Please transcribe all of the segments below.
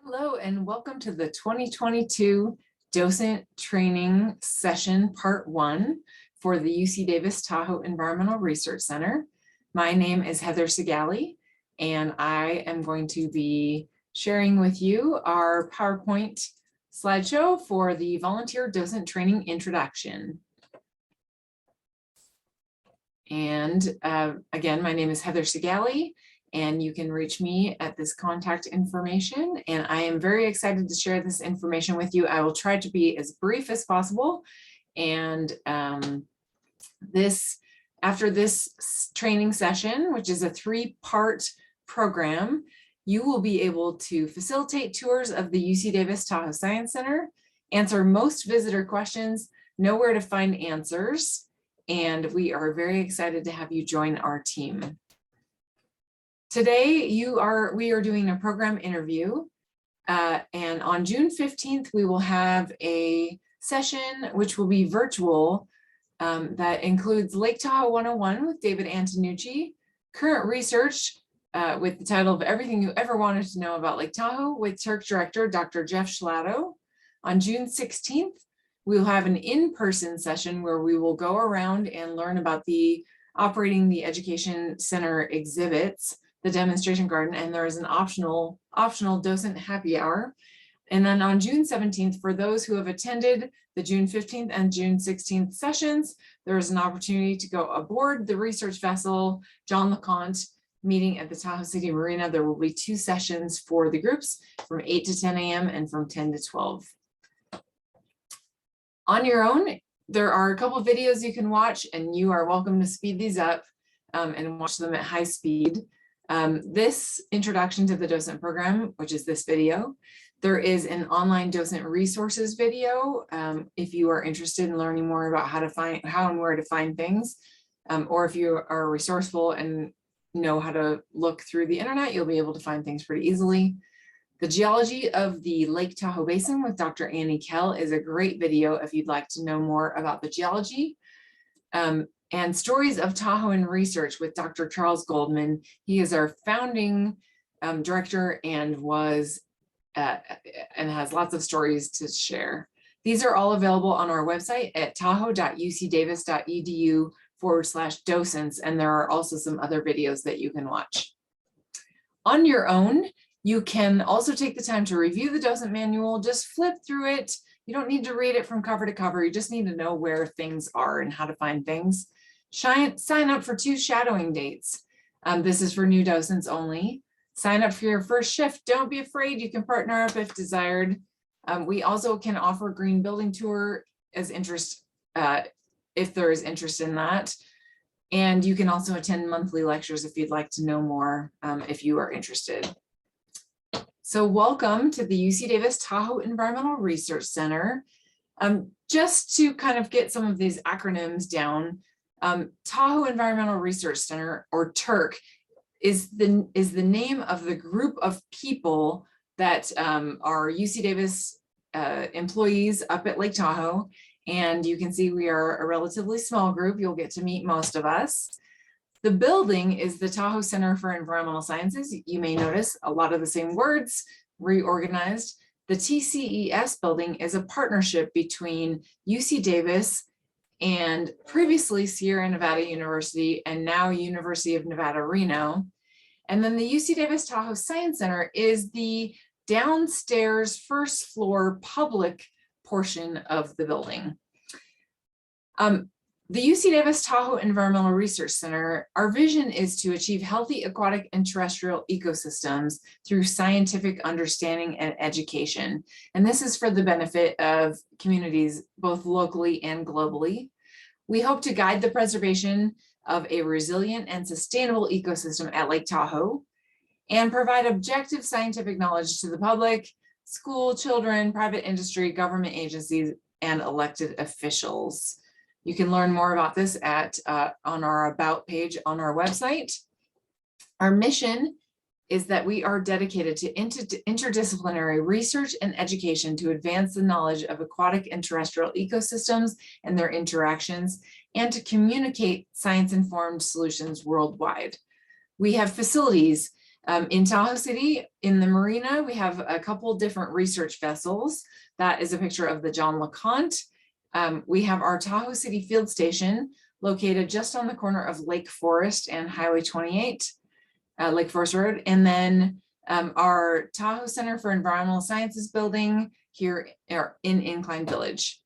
Hello and welcome to the 2022 Docent Training Session Part 1 for the UC Davis Tahoe Environmental Research Center. My name is Heather Segali and I am going to be sharing with you our PowerPoint slideshow for the Volunteer Docent Training Introduction. And again, my name is Heather Segali, and you can reach me at this contact information. And I am very excited to share this information with you. I will try to be as brief as possible. And after this training session, which is a 3-part program, you will be able to facilitate tours of the UC Davis Tahoe Science Center, answer most visitor questions, know where to find answers, and we are very excited to have you join our team. Today, we are doing a program interview, and on June 15th, we will have a session which will be virtual that includes Lake Tahoe 101 with David Antonucci, current research with the title of Everything You Ever Wanted to Know About Lake Tahoe with TERC Director Dr. Jeff Schlato. On June 16th, we will have an in-person session where we will go around and learn about operating the Education Center exhibits, the demonstration garden, and there is an optional docent happy hour. And then on June 17th, for those who have attended the June 15th and June 16th sessions, there is an opportunity to go aboard the research vessel John LeConte, meeting at the Tahoe City Marina. There will be 2 sessions for the groups from 8 to 10 a.m. and from 10 to 12. On your own, there are a couple of videos you can watch, and you are welcome to speed these up and watch them at high speed. This introduction to the docent program, which is this video, there is an online docent resources video if you are interested in learning more about how and where to find things, or if you are resourceful and know how to look through the internet, you'll be able to find things pretty easily. The geology of the Lake Tahoe Basin with Dr. Annie Kell is a great video if you'd like to know more about the geology. And Stories of Tahoe in Research with Dr. Charles Goldman. He is our founding director and has lots of stories to share. These are all available on our website at tahoe.ucdavis.edu/docents, and there are also some other videos that you can watch. On your own, you can also take the time to review the docent manual. Just flip through it. You don't need to read it from cover to cover. You just need to know where things are and how to find things. Sign up for 2 shadowing dates. This is for new docents only. Sign up for your first shift. Don't be afraid. You can partner up if desired. We also can offer a green building tour as interest, if there is interest in that. And you can also attend monthly lectures if you'd like to know more, if you are interested. So welcome to the UC Davis Tahoe Environmental Research Center. Just to kind of get some of these acronyms down, Tahoe Environmental Research Center, or TERC, is the name of the group of people that are UC Davis employees up at Lake Tahoe. And you can see we are a relatively small group. You'll get to meet most of us. The building is the Tahoe Center for Environmental Sciences. You may notice a lot of the same words reorganized. The TCES building is a partnership between UC Davis and previously Sierra Nevada University and now University of Nevada, Reno. And then the UC Davis Tahoe Science Center is the downstairs first floor public portion of the building. The UC Davis Tahoe Environmental Research Center, our vision is to achieve healthy aquatic and terrestrial ecosystems through scientific understanding and education. And this is for the benefit of communities, both locally and globally. We hope to guide the preservation of a resilient and sustainable ecosystem at Lake Tahoe and provide objective scientific knowledge to the public, school children, private industry, government agencies, and elected officials. You can learn more about this on our About page on our website. Our mission is that we are dedicated to interdisciplinary research and education to advance the knowledge of aquatic and terrestrial ecosystems and their interactions, and to communicate science-informed solutions worldwide. We have facilities In Tahoe City, in the marina, we have a couple different research vessels. That is a picture of the John LeConte. We have our Tahoe City Field Station located just on the corner of Lake Forest and Highway 28, Lake Forest Road. And then our Tahoe Center for Environmental Sciences building here in Incline Village.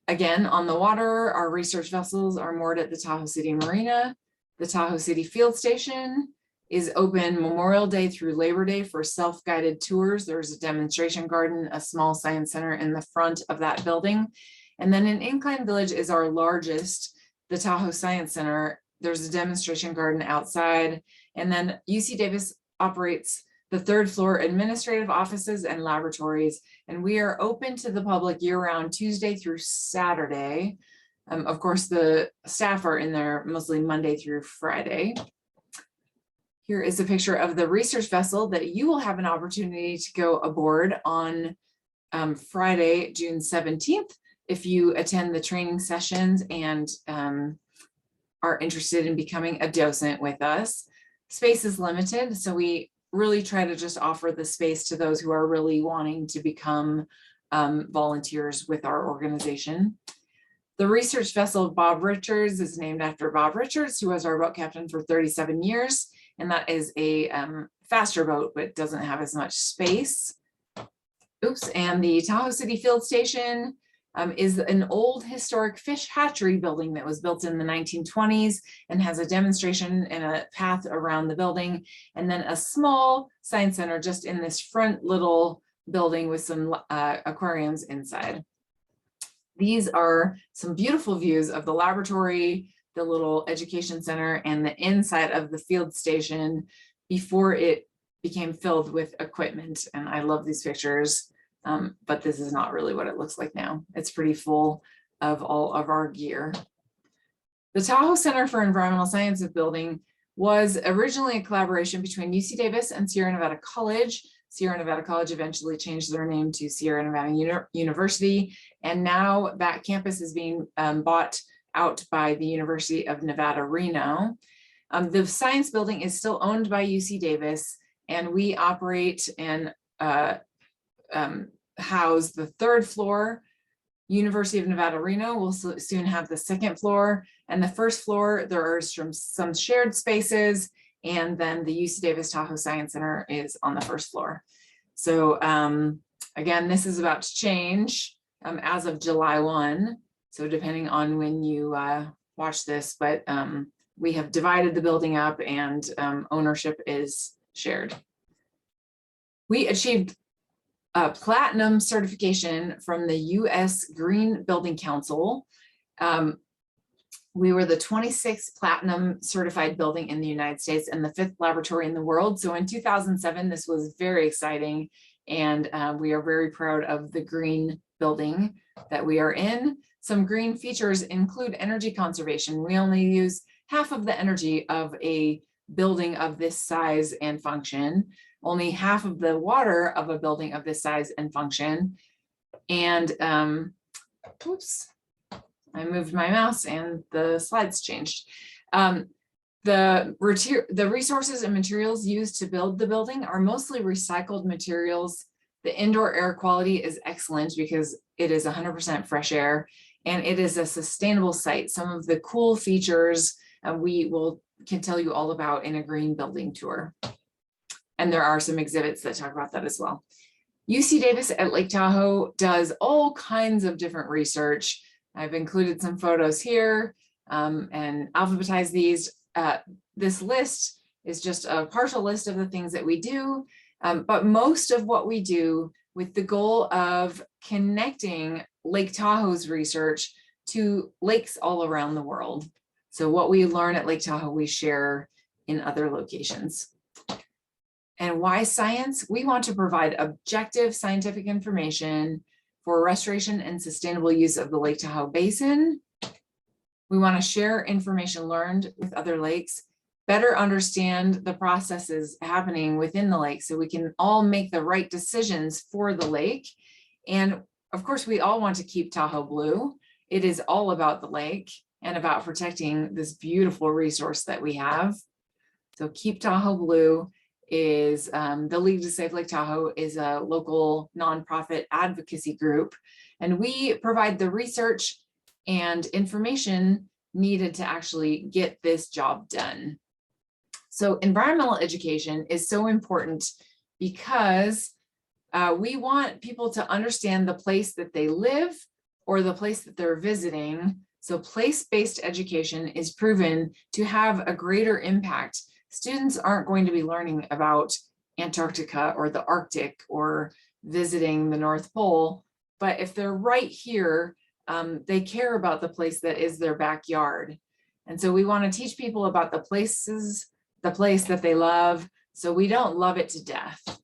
Again, on the water, our research vessels are moored at the Tahoe City Marina. The Tahoe City Field Station is open Memorial Day through Labor Day for self-guided tours. There's a demonstration garden, a small science center in the front of that building. And then in Incline Village is our largest, the Tahoe Science Center. There's a demonstration garden outside. And then UC Davis operates the third floor administrative offices and laboratories. And we are open to the public year-round, Tuesday through Saturday. Of course, the staff are in there mostly Monday through Friday. Here is a picture of the research vessel that you will have an opportunity to go aboard on Friday, June 17th, if you attend the training sessions and are interested in becoming a docent with us. Space is limited, so we really try to just offer the space to those who are really wanting to become volunteers with our organization. The research vessel Bob Richards is named after Bob Richards, who was our boat captain for 37 years. And that is a faster boat, but doesn't have as much space. Oops, and the Tahoe City Field Station is an old historic fish hatchery building that was built in the 1920s and has a demonstration and a path around the building. And then a small science center just in this front little building with some aquariums inside. These are some beautiful views of the laboratory, the little education center, and the inside of the field station before it became filled with equipment. And I love these pictures, but this is not really what it looks like now. It's pretty full of all of our gear. The Tahoe Center for Environmental Sciences building was originally a collaboration between UC Davis and Sierra Nevada College. Sierra Nevada College eventually changed their name to Sierra Nevada University, and now that campus is being bought out by the University of Nevada, Reno. The science building is still owned by UC Davis, and we operate and house the third floor. University of Nevada, Reno will soon have the second floor, and the first floor, there are some shared spaces, and then the UC Davis Tahoe Science Center is on the first floor. So again, this is about to change as of July 1. So depending on when you watch this, but we have divided the building up and ownership is shared. We achieved a platinum certification from the US Green Building Council. We were the 26th platinum certified building in the United States and the 5th laboratory in the world. So in 2007, this was very exciting. And we are very proud of the green building that we are in. Some green features include energy conservation. We only use half of the energy of a building of this size and function, only half of the water of a building of this size and function. And oops. I moved my mouse and the slides changed. The resources and materials used to build the building are mostly recycled materials. The indoor air quality is excellent because it is 100% fresh air, and it is a sustainable site. Some of the cool features we can tell you all about in a green building tour. And there are some exhibits that talk about that as well. UC Davis at Lake Tahoe does all kinds of different research. I've included some photos here and alphabetized these. This list is just a partial list of the things that we do, but most of what we do with the goal of connecting Lake Tahoe's research to lakes all around the world. So what we learn at Lake Tahoe, we share in other locations. And why science? We want to provide objective scientific information for restoration and sustainable use of the Lake Tahoe Basin. We want to share information learned with other lakes, better understand the processes happening within the lake so we can all make the right decisions for the lake. And of course, we all want to keep Tahoe blue. It is all about the lake and about protecting this beautiful resource that we have. So Keep Tahoe Blue is the League to Save Lake Tahoe is a local nonprofit advocacy group, and we provide the research and information needed to actually get this job done. So environmental education is so important because we want people to understand the place that they live or the place that they're visiting. So place-based education is proven to have a greater impact. Students aren't going to be learning about Antarctica or the Arctic or visiting the North Pole, but if they're right here, they care about the place that is their backyard. And so we want to teach people about the place that they love, so we don't love it to death.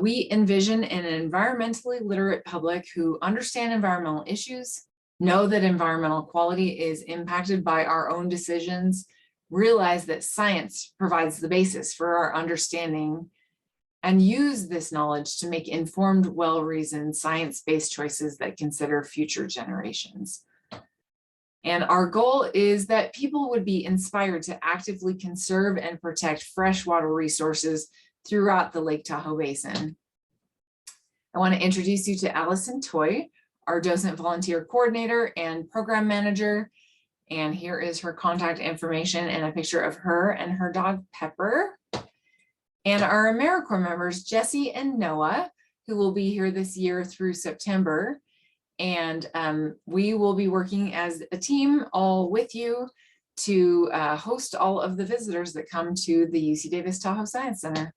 We envision an environmentally literate public who understand environmental issues, know that environmental quality is impacted by our own decisions, realize that science provides the basis for our understanding, and use this knowledge to make informed, well-reasoned, science-based choices that consider future generations. And our goal is that people would be inspired to actively conserve and protect freshwater resources throughout the Lake Tahoe Basin. I want to introduce you to Allison Toy, our docent volunteer coordinator and program manager. And here is her contact information and a picture of her and her dog Pepper. And our AmeriCorps members, Jesse and Noah, who will be here this year through September. And we will be working as a team all with you to host all of the visitors that come to the UC Davis Tahoe Science Center.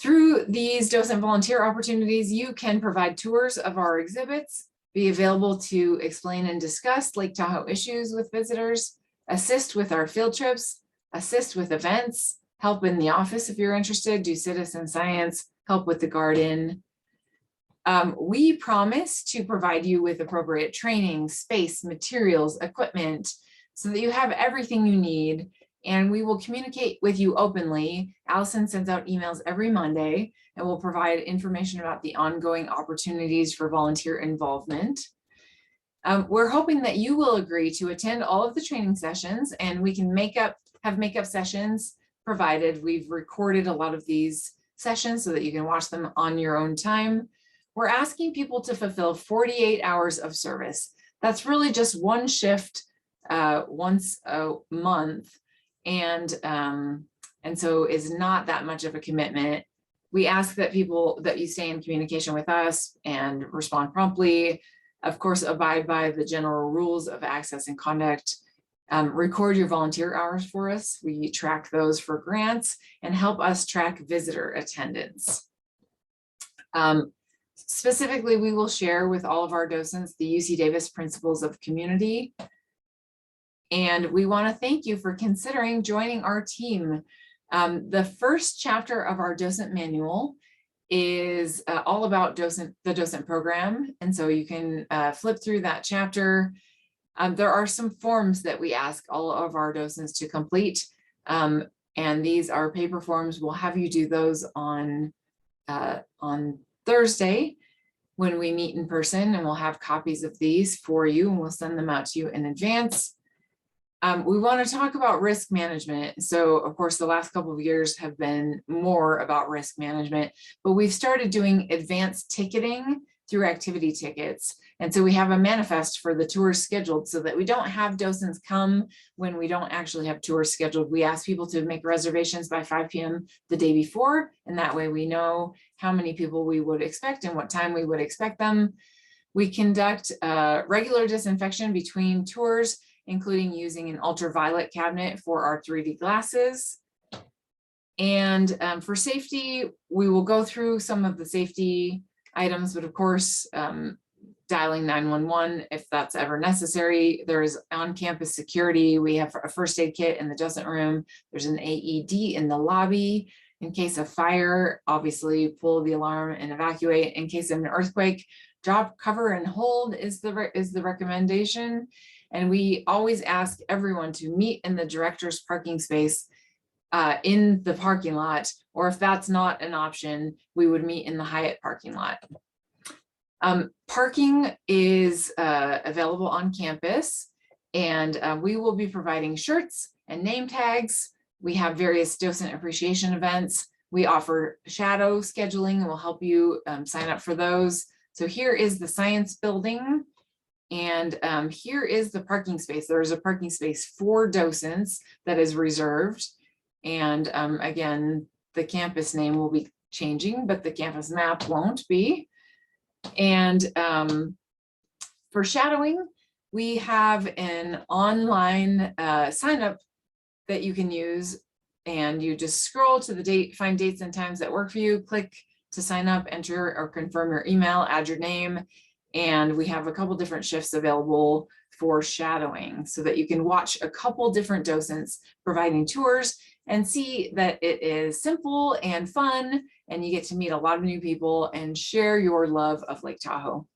Through these docent volunteer opportunities, you can provide tours of our exhibits, be available to explain and discuss Lake Tahoe issues with visitors, assist with our field trips, assist with events, help in the office if you're interested, do citizen science, help with the garden. We promise to provide you with appropriate training, space, materials, equipment, so that you have everything you need, and we will communicate with you openly. Allison sends out emails every Monday, and will provide information about the ongoing opportunities for volunteer involvement. We're hoping that you will agree to attend all of the training sessions, and we can have makeup sessions provided. We've recorded a lot of these sessions so that you can watch them on your own time. We're asking people to fulfill 48 hours of service. That's really just one shift once a month, and so is not that much of a commitment. We ask that you stay in communication with us and respond promptly. Of course, abide by the general rules of access and conduct. Record your volunteer hours for us. We track those for grants and help us track visitor attendance. Specifically, we will share with all of our docents the UC Davis principles of community. And we want to thank you for considering joining our team. The first chapter of our docent manual is all about the docent program. And so you can flip through that chapter. There are some forms that we ask all of our docents to complete. And these are paper forms. We'll have you do those on Thursday when we meet in person, and we'll have copies of these for you, and we'll send them out to you in advance. We want to talk about risk management. So of course, the last couple of years have been more about risk management, but we've started doing advanced ticketing through activity tickets. And so we have a manifest for the tours scheduled so that we don't have docents come when we don't actually have tours scheduled. We ask people to make reservations by 5 p.m. the day before, and that way we know how many people we would expect and what time we would expect them. We conduct regular disinfection between tours, including using an ultraviolet cabinet for our 3D glasses. And for safety, we will go through some of the safety items, but of course, dialing 911 if that's ever necessary. There is on-campus security. We have a first aid kit in the docent room. There's an AED in the lobby. In case of fire, obviously pull the alarm and evacuate. In case of an earthquake, drop, cover, and hold is the recommendation. And we always ask everyone to meet in the director's parking space in the parking lot, or if that's not an option, we would meet in the Hyatt parking lot. Parking is available on campus, and we will be providing shirts and name tags. We have various docent appreciation events. We offer shadow scheduling and we'll help you sign up for those. So here is the science building. And here is the parking space. There's a parking space for docents that is reserved. And again, the campus name will be changing, but the campus map won't be. And for shadowing, we have an online sign up that you can use, and you just scroll to the date, find dates and times that work for you, click to sign up, enter or confirm your email, add your name, and we have a couple different shifts available for shadowing so that you can watch a couple different docents providing tours and see that it is simple and fun, and you get to meet a lot of new people and share your love of Lake Tahoe.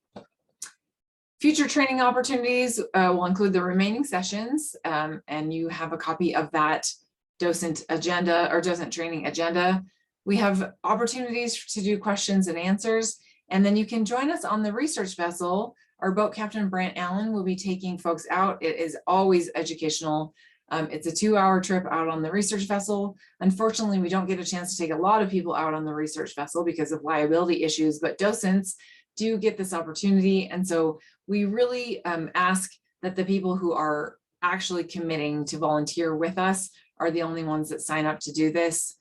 Future training opportunities will include the remaining sessions, and you have a copy of that docent agenda or docent training agenda. We have opportunities to do questions and answers, and then you can join us on the research vessel. Our boat captain, Brant Allen, will be taking folks out. It is always educational. It's a 2-hour trip out on the research vessel. Unfortunately, we don't get a chance to take a lot of people out on the research vessel because of liability issues, but docents do get this opportunity. And so we really ask that the people who are actually committing to volunteer with us are the only ones that sign up to do this,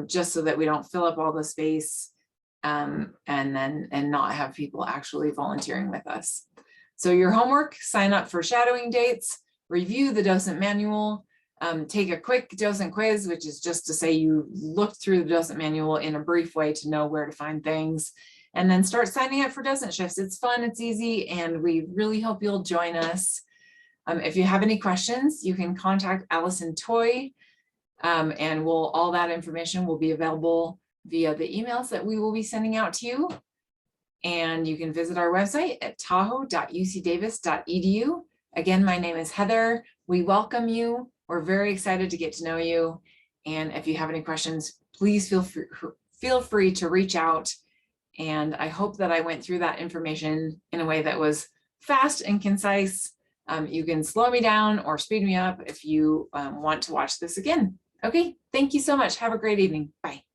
just so that we don't fill up all the space and not have people actually volunteering with us. So your homework: sign up for shadowing dates, review the docent manual, take a quick docent quiz, which is just to say you looked through the docent manual in a brief way to know where to find things, and then start signing up for docent shifts. It's fun, it's easy, and we really hope you'll join us. If you have any questions, you can contact Allison Toy, and all that information will be available via the emails that we will be sending out to you. And you can visit our website at tahoe.ucdavis.edu. Again, my name is Heather. We welcome you. We're very excited to get to know you. And if you have any questions, please feel free to reach out. And I hope that I went through that information in a way that was fast and concise. You can slow me down or speed me up if you want to watch this again. Okay, thank you so much. Have a great evening. Bye.